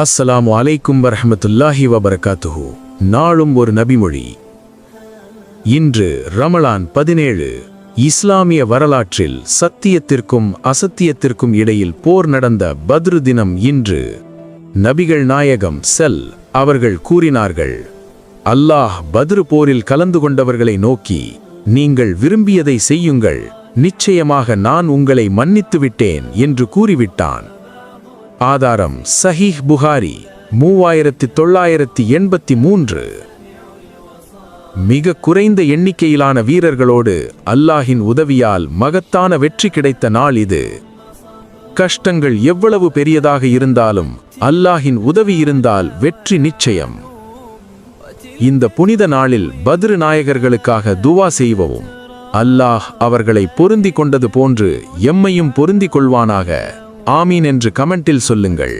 அஸ்ஸலாமு அலைக்கும் வரஹ்மத்துல்லாஹி வபரகாத்துஹு. நாளும் ஒரு நபிமொழி. இன்று ரமலான் 17. இஸ்லாமிய வரலாற்றில் சத்தியத்திற்கும் அசத்தியத்திற்கும் இடையில் போர் நடந்த பத்ரு தினம் இன்று. நபிகள் நாயகம் அவர்கள் கூறினார்கள், அல்லாஹ் பத்ரு போரில் கலந்து கொண்டவர்களை நோக்கி, நீங்கள் விரும்பியதை செய்யுங்கள், நிச்சயமாக நான் உங்களை மன்னித்து விட்டேன் என்று கூறிவிட்டான். ஆதாரம் சஹீஹ் புகாரி 3983. மிக குறைந்த எண்ணிக்கையிலான வீரர்களோடு அல்லாஹின் உதவியால் மகத்தான வெற்றி கிடைத்த நாள் இது. கஷ்டங்கள் எவ்வளவு பெரியதாக இருந்தாலும் அல்லாஹின் உதவி இருந்தால் வெற்றி நிச்சயம். இந்த புனித நாளில் பத்ரு நாயகர்களுக்காக துவா செய்வோம். அல்லாஹ் அவர்களை பொருந்திக் கொண்டது போன்று எம்மையும் பொருந்திக் கொள்வானாக. ஆமீன் என்று கமெண்டில் சொல்லுங்கள்.